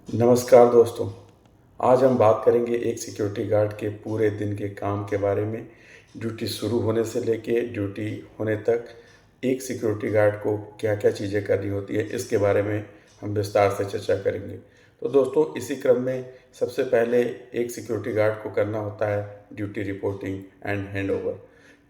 नमस्कार दोस्तों। आज हम बात करेंगे एक सिक्योरिटी गार्ड के पूरे दिन के काम के बारे में। ड्यूटी शुरू होने से लेके ड्यूटी होने तक एक सिक्योरिटी गार्ड को क्या-क्या चीज़ें करनी होती है, इसके बारे में हम विस्तार से चर्चा करेंगे। तो दोस्तों, इसी क्रम में सबसे पहले एक सिक्योरिटी गार्ड को करना होता है duty reporting and handover.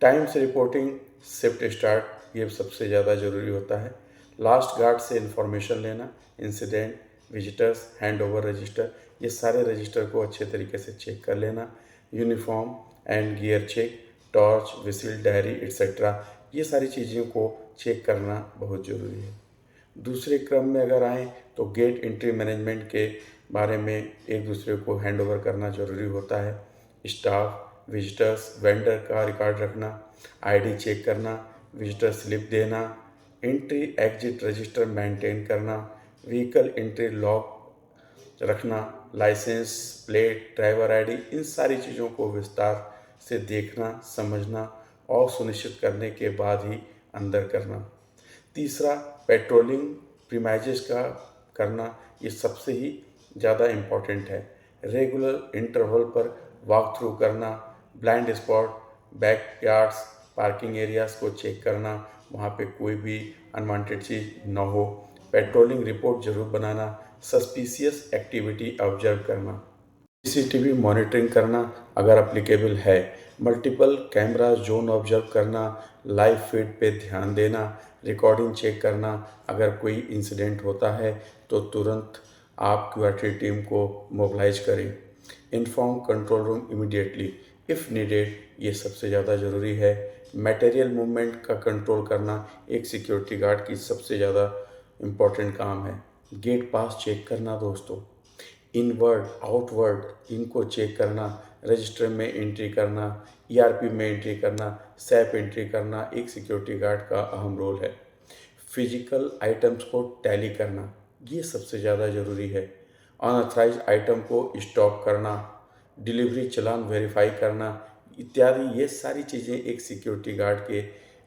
Time से रिपोर्टिंग, शिफ्ट स्टार्ट, ये सबसे ज़्यादा ज़रूरी होता है। लास्ट गार्ड से इन्फॉर्मेशन लेना, incident, visitors, hand over register, ये सारे रजिस्टर को अच्छे तरीके से चेक कर लेना। Uniform and gear check, torch, whistle, diary etcetera, ये सारी चीज़ों को चेक करना बहुत ज़रूरी है। दूसरे क्रम में अगर आएँ तो गेट एंट्री मैनेजमेंट के बारे में एक दूसरे को हैंड ओवर करना ज़रूरी होता है। स्टाफ, विजिटर्स, वेंडर का रिकॉर्ड रखना, आईडी चेक करना, विजिटर स्लिप देना, एंट्री एग्जिट रजिस्टर मेंटेन करना, व्हीकल एंट्री लॉग रखना, लाइसेंस प्लेट, ड्राइवर आईडी, इन सारी चीज़ों को विस्तार से देखना, समझना और सुनिश्चित करने के बाद ही अंदर करना। तीसरा, पेट्रोलिंग प्रीमाइजेस का करना, ये सबसे ही ज़्यादा इम्पॉर्टेंट है। रेगुलर इंटरवल पर वॉक थ्रू करना, blind spot, back yards, parking areas को चेक करना, वहाँ पे कोई भी अनवांटेड चीज़ ना हो। पेट्रोलिंग रिपोर्ट ज़रूर बनाना, सस्पिशियस एक्टिविटी ऑब्जर्व करना, सीसीटीवी मॉनिटरिंग करना अगर एप्लीकेबल है, मल्टीपल कैमरा जोन ऑब्जर्व करना, लाइव फीड पे ध्यान देना, रिकॉर्डिंग चेक करना। अगर कोई इंसिडेंट होता है तो तुरंत आप क्यूआरटी टीम को मोबिलाइज करें। Inform control room immediately if needed, ये सबसे ज़्यादा ज़रूरी है। मटेरियल मूवमेंट का कंट्रोल करना एक सिक्योरिटी गार्ड की सबसे ज़्यादा इम्पॉर्टेंट काम है। गेट पास चेक करना दोस्तों, इनवर्ड आउटवर्ड इनको चेक करना, रजिस्टर में एंट्री करना, ईआरपी में एंट्री करना, सैप एंट्री करना एक सिक्योरिटी गार्ड का अहम रोल है। फिजिकल आइटम्स को टैली करना, ये सबसे ज़्यादा ज़रूरी है। अनऑथराइज्ड आइटम को स्टॉप करना, डिलीवरी चालान वेरीफाई करना इत्यादि, ये सारी चीज़ें एक सिक्योरिटी गार्ड के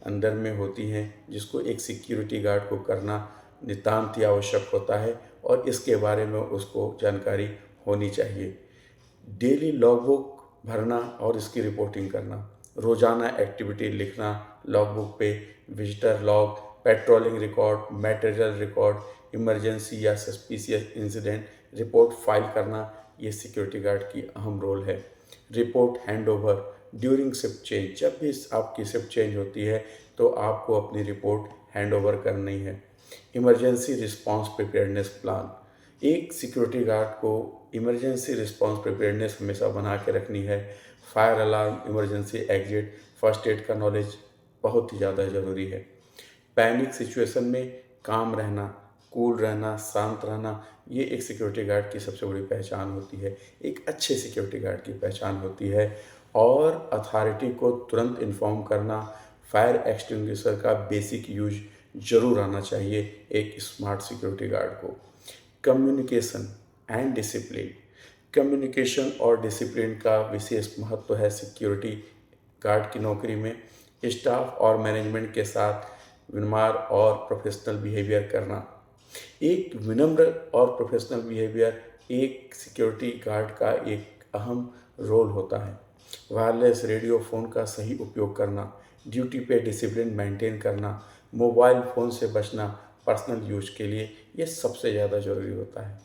अंदर में होती हैं, जिसको एक सिक्योरिटी गार्ड को करना नितांत ही आवश्यक होता है और इसके बारे में उसको जानकारी होनी चाहिए। डेली लॉगबुक भरना और इसकी रिपोर्टिंग करना, रोज़ाना एक्टिविटी लिखना लॉगबुक पे, visitor log, patrolling record, material record, emergency या सस्पिशियस इंसिडेंट रिपोर्ट फाइल करना, ये सिक्योरिटी गार्ड की अहम रोल है। Report handover during shift change, जब भी आपकी शिफ्ट चेंज होती है तो आपको अपनी रिपोर्ट हैंडओवर करनी है। इमरजेंसी रिस्पांस प्रिपेयर्डनेस प्लान, एक सिक्योरिटी गार्ड को इमरजेंसी रिस्पांस प्रिपेयर्डनेस हमेशा बना के रखनी है। Fire alarm, emergency exit, first aid का नॉलेज बहुत ही ज़्यादा ज़रूरी है। पैनिक सिचुएशन में काम रहना, कूल रहना, शांत रहना, ये एक सिक्योरिटी गार्ड की सबसे बड़ी पहचान होती है, एक अच्छे सिक्योरिटी गार्ड की पहचान होती है। और अथॉरिटी को तुरंत इन्फॉर्म करना, फायर एक्सटिंग्विशर का बेसिक यूज जरूर आना चाहिए एक स्मार्ट सिक्योरिटी गार्ड को। कम्युनिकेशन एंड डिसिप्लिन, कम्युनिकेशन और डिसिप्लिन का विशेष महत्व है सिक्योरिटी गार्ड की नौकरी में। स्टाफ और मैनेजमेंट के साथ विनम्र और प्रोफेशनल बिहेवियर करना, एक विनम्र और प्रोफेशनल बिहेवियर एक सिक्योरिटी गार्ड का एक अहम रोल होता है। वायरलेस रेडियो फ़ोन का सही उपयोग करना, ड्यूटी पे डिसिप्लिन मेंटेन करना, मोबाइल फ़ोन से बचना पर्सनल यूज के लिए, ये सबसे ज़्यादा ज़रूरी होता है।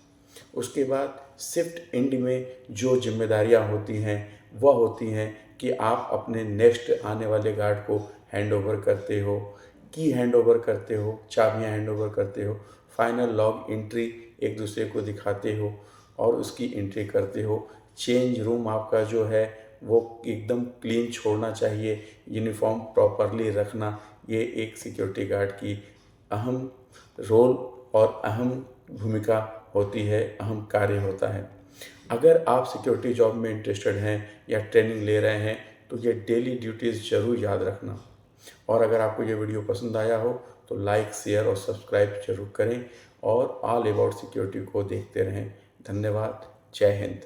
उसके बाद शिफ्ट एंड में जो जिम्मेदारियां होती हैं वह होती हैं कि आप अपने नेक्स्ट आने वाले गार्ड को हैंड ओवर करते हो, की हैंड ओवर करते हो, चाबियां हैंड ओवर करते हो, फाइनल लॉग एंट्री एक दूसरे को दिखाते हो और उसकी एंट्री करते हो। चेंज रूम आपका जो है वो एकदम क्लीन छोड़ना चाहिए, यूनिफॉर्म प्रॉपरली रखना, ये एक सिक्योरिटी गार्ड की अहम रोल और अहम भूमिका होती है, अहम कार्य होता है। अगर आप सिक्योरिटी जॉब में इंटरेस्टेड हैं या ट्रेनिंग ले रहे हैं तो ये डेली ड्यूटीज़ ज़रूर याद रखना। और अगर आपको ये वीडियो पसंद आया हो तो लाइक, शेयर और सब्सक्राइब जरूर करें और ऑल अबाउट सिक्योरिटी को देखते रहें। धन्यवाद। जय हिंद।